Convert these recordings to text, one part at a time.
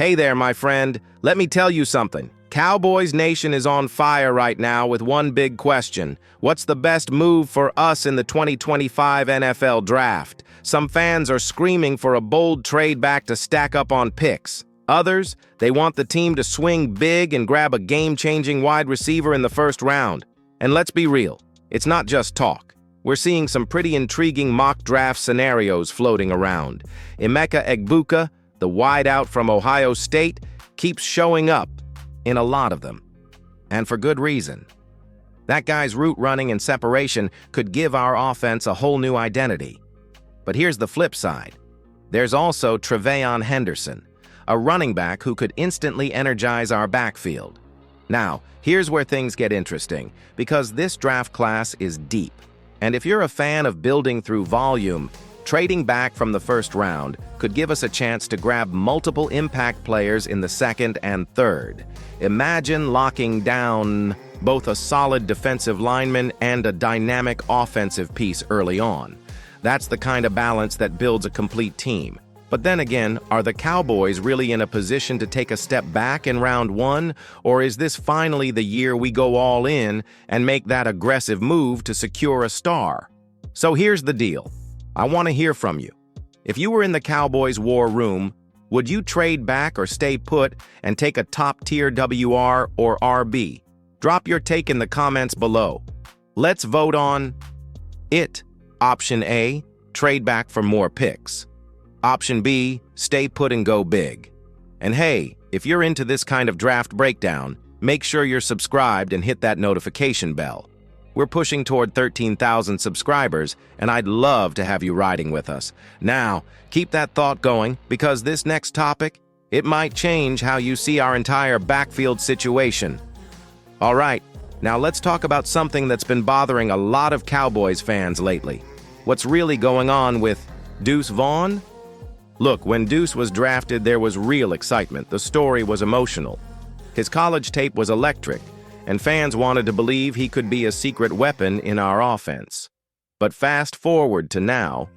Hey there, my friend. Let me tell you something. Cowboys Nation is on fire right now with one big question. What's the best move for us in the 2025 NFL Draft? Some fans are screaming for a bold trade back to stack up on picks. Others, they want the team to swing big and grab a game-changing wide receiver in the first round. And let's be real, it's not just talk. We're seeing some pretty intriguing mock draft scenarios floating around. Emeka Egbuka, the wideout from Ohio State, keeps showing up in a lot of them. And for good reason. That guy's route running and separation could give our offense a whole new identity. But here's the flip side. There's also Tre'Veyon Henderson, a running back who could instantly energize our backfield. Now, here's where things get interesting, because this draft class is deep. And if you're a fan of building through volume, trading back from the first round could give us a chance to grab multiple impact players in the second and third. Imagine locking down both a solid defensive lineman and a dynamic offensive piece early on. That's the kind of balance that builds a complete team. But then again, are the Cowboys really in a position to take a step back in round one, or is this finally the year we go all in and make that aggressive move to secure a star? So here's the deal. I want to hear from you. If you were in the Cowboys war room, would you trade back or stay put and take a top-tier WR or RB? Drop your take in the comments below. Let's vote on it. Option A, trade back for more picks. Option B, stay put and go big. And hey, if you're into this kind of draft breakdown, make sure you're subscribed and hit that notification bell. We're pushing toward 13,000 subscribers, and I'd love to have you riding with us. Now, keep that thought going, because this next topic, it might change how you see our entire backfield situation. All right, now let's talk about something that's been bothering a lot of Cowboys fans lately. What's really going on with Deuce Vaughn? Look, when Deuce was drafted, there was real excitement. The story was emotional. His college tape was electric, and fans wanted to believe he could be a secret weapon in our offense. But fast forward to now,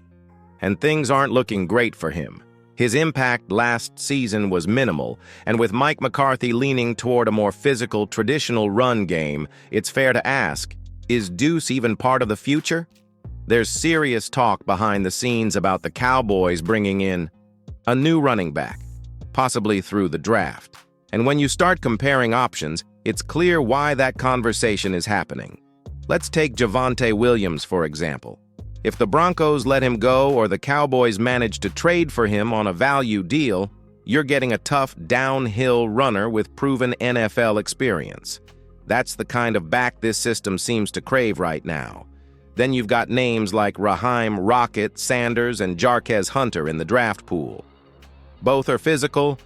and things aren't looking great for him. His impact last season was minimal, and with Mike McCarthy leaning toward a more physical, traditional run game, it's fair to ask, is Deuce even part of the future? There's serious talk behind the scenes about the Cowboys bringing in a new running back, possibly through the draft. And when you start comparing options, it's clear why that conversation is happening. Let's take Javonte Williams, for example. If the Broncos let him go or the Cowboys manage to trade for him on a value deal, you're getting a tough downhill runner with proven NFL experience. That's the kind of back this system seems to crave right now. Then you've got names like Raheem Rocket, Sanders, and Jarquez Hunter in the draft pool. Both are physical,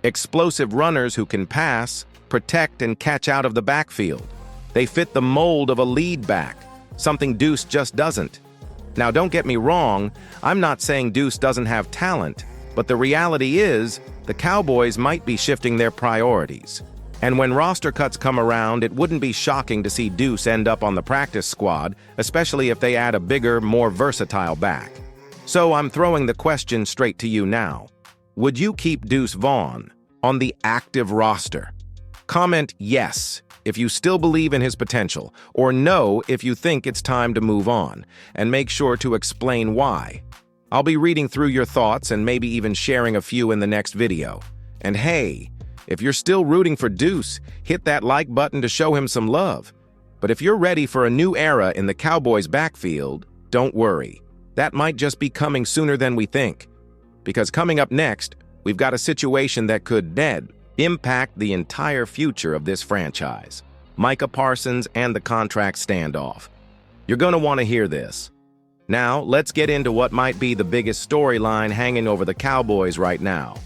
explosive runners who can pass, protect, and catch out of the backfield. They fit the mold of a lead back, something Deuce just doesn't. Now, don't get me wrong, I'm not saying Deuce doesn't have talent, but the reality is the Cowboys might be shifting their priorities. And when roster cuts come around, it wouldn't be shocking to see Deuce end up on the practice squad, especially if they add a bigger, more versatile back. So I'm throwing the question straight to you now. Would you keep Deuce Vaughn on the active roster? Comment yes if you still believe in his potential, or no if you think it's time to move on, and make sure to explain why. I'll be reading through your thoughts and maybe even sharing a few in the next video. And hey, if you're still rooting for Deuce, hit that like button to show him some love. But if you're ready for a new era in the Cowboys' backfield, don't worry. That might just be coming sooner than we think. Because coming up next, we've got a situation that could impact the entire future of this franchise. Micah Parsons and the contract standoff. You're going to want to hear this. Now, let's get into what might be the biggest storyline hanging over the Cowboys right now.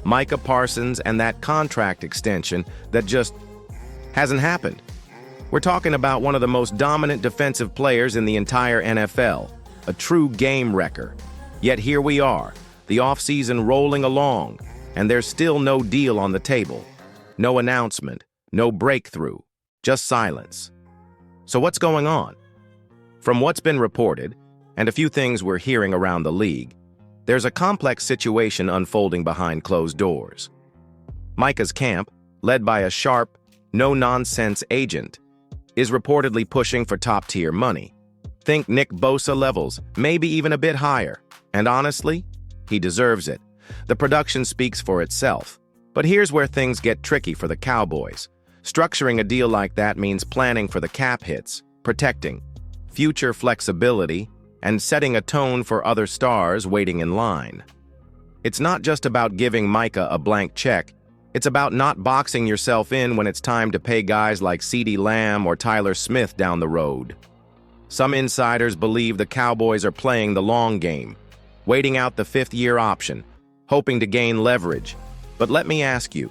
Micah Parsons and that contract extension that just hasn't happened. We're talking about one of the most dominant defensive players in the entire NFL, a true game wrecker. Yet here we are, the offseason rolling along, and there's still no deal on the table. No announcement, no breakthrough, just silence. So what's going on? From what's been reported, and a few things we're hearing around the league, there's a complex situation unfolding behind closed doors. Micah's camp, led by a sharp, no-nonsense agent, is reportedly pushing for top-tier money. Think Nick Bosa levels, maybe even a bit higher. And honestly, he deserves it. The production speaks for itself. But here's where things get tricky for the Cowboys. Structuring a deal like that means planning for the cap hits, protecting future flexibility, and setting a tone for other stars waiting in line. It's not just about giving Micah a blank check. It's about not boxing yourself in when it's time to pay guys like CeeDee Lamb or Tyler Smith down the road. Some insiders believe the Cowboys are playing the long game, waiting out the fifth-year option, hoping to gain leverage. But let me ask you,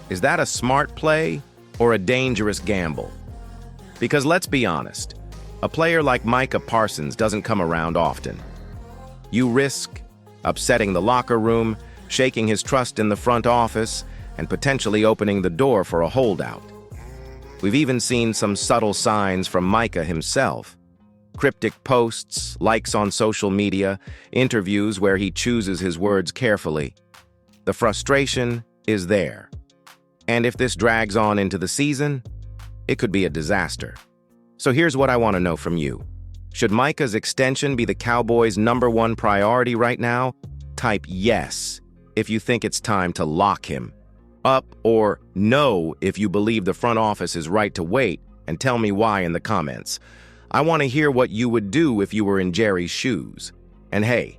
is that a smart play or a dangerous gamble? Because let's be honest, a player like Micah Parsons doesn't come around often. You risk upsetting the locker room, shaking his trust in the front office, and potentially opening the door for a holdout. We've even seen some subtle signs from Micah himself. Cryptic posts, likes on social media, interviews where he chooses his words carefully. The frustration is there. And if this drags on into the season, it could be a disaster. So here's what I want to know from you. Should Micah's extension be the Cowboys' #1 priority right now? Type yes if you think it's time to lock him up, or no if you believe the front office is right to wait, and tell me why in the comments. I want to hear what you would do if you were in Jerry's shoes. And hey,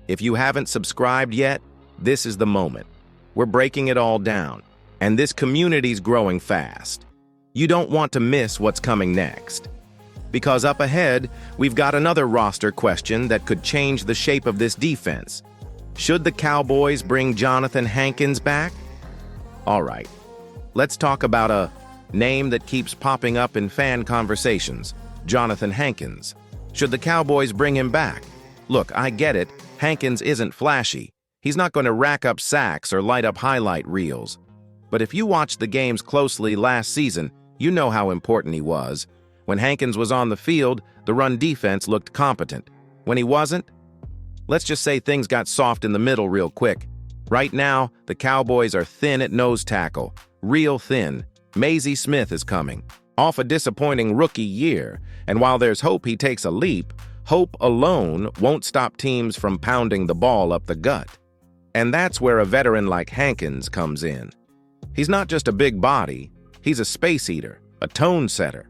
if you haven't subscribed yet, this is the moment. We're breaking it all down, and this community's growing fast. You don't want to miss what's coming next. Because up ahead, we've got another roster question that could change the shape of this defense. Should the Cowboys bring Jonathan Hankins back? All right, let's talk about a name that keeps popping up in fan conversations, Jonathan Hankins. Should the Cowboys bring him back? Look, I get it, Hankins isn't flashy. He's not going to rack up sacks or light up highlight reels. But if you watched the games closely last season, you know how important he was. When Hankins was on the field, the run defense looked competent. When he wasn't, let's just say things got soft in the middle real quick. Right now, the Cowboys are thin at nose tackle, real thin. Maisie Smith is coming, off a disappointing rookie year, and while there's hope he takes a leap, hope alone won't stop teams from pounding the ball up the gut. And that's where a veteran like Hankins comes in. He's not just a big body, he's a space eater, a tone setter.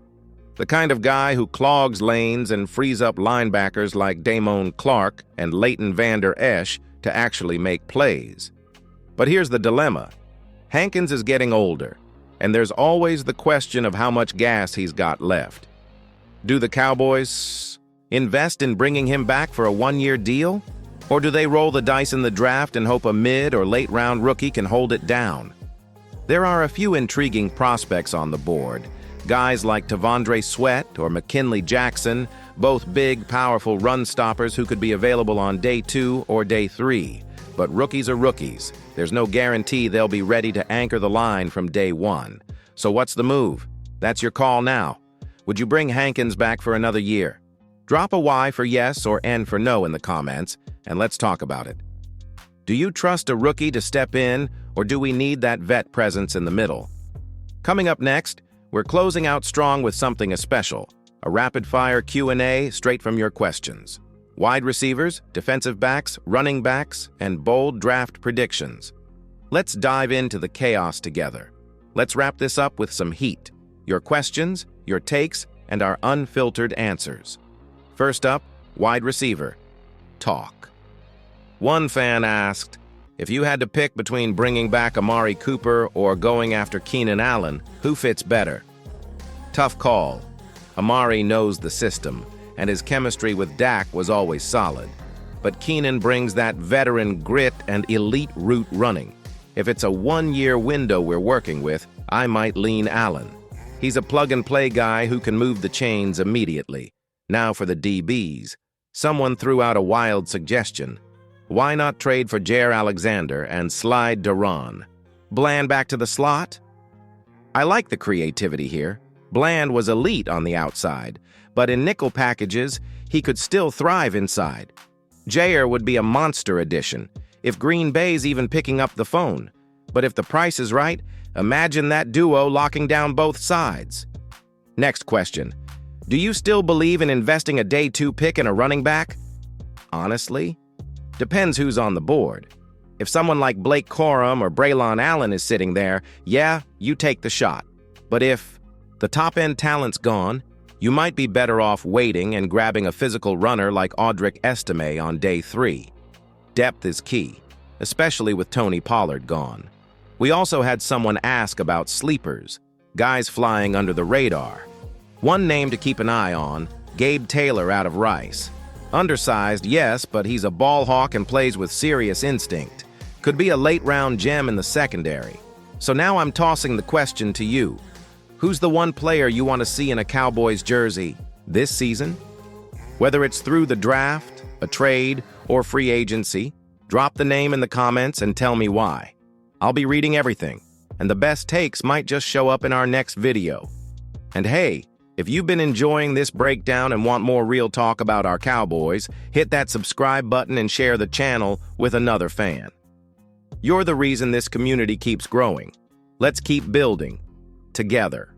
The kind of guy who clogs lanes and frees up linebackers like Damone Clark and Leighton Vander Esch to actually make plays. But here's the dilemma. Hankins is getting older, and there's always the question of how much gas he's got left. Do the Cowboys invest in bringing him back for a one-year deal? Or do they roll the dice in the draft and hope a mid- or late-round rookie can hold it down? There are a few intriguing prospects on the board. Guys like T'Vondre Sweat or McKinley Jackson, both big, powerful run stoppers who could be available on day 2 or day 3. But rookies are rookies. There's no guarantee they'll be ready to anchor the line from day 1. So what's the move? That's your call now. Would you bring Hankins back for another year? Drop a Y for yes or N for no in the comments, and let's talk about it. Do you trust a rookie to step in, or do we need that vet presence in the middle? Coming up next, we're closing out strong with something special, a rapid-fire Q&A straight from your questions. Wide receivers, defensive backs, running backs, and bold draft predictions. Let's dive into the chaos together. Let's wrap this up with some heat. Your questions, your takes, and our unfiltered answers. First up, wide receiver. Talk. One fan asked, if you had to pick between bringing back Amari Cooper or going after Keenan Allen, who fits better? Tough call. Amari knows the system, and his chemistry with Dak was always solid. But Keenan brings that veteran grit and elite route running. If it's a one-year window we're working with, I might lean Allen. He's a plug-and-play guy who can move the chains immediately. Now for the DBs. Someone threw out a wild suggestion. Why not trade for Jair Alexander and slide Duran? Bland back to the slot? I like the creativity here. Bland was elite on the outside, but in nickel packages, he could still thrive inside. Jair would be a monster addition, if Green Bay's even picking up the phone. But if the price is right, imagine that duo locking down both sides. Next question. Do you still believe in investing a day 2 pick in a running back? Honestly, depends who's on the board. If someone like Blake Corum or Braylon Allen is sitting there, yeah, you take the shot. But if the top-end talent's gone, you might be better off waiting and grabbing a physical runner like Audric Estime on day 3. Depth is key, especially with Tony Pollard gone. We also had someone ask about sleepers, guys flying under the radar. One name to keep an eye on, Gabe Taylor out of Rice. Undersized, yes, but he's a ball hawk and plays with serious instinct. Could be a late-round gem in the secondary. So now I'm tossing the question to you. Who's the one player you want to see in a Cowboys jersey this season? Whether it's through the draft, a trade, or free agency, drop the name in the comments and tell me why. I'll be reading everything, and the best takes might just show up in our next video. And hey, if you've been enjoying this breakdown and want more real talk about our Cowboys, hit that subscribe button and share the channel with another fan. You're the reason this community keeps growing. Let's keep building together.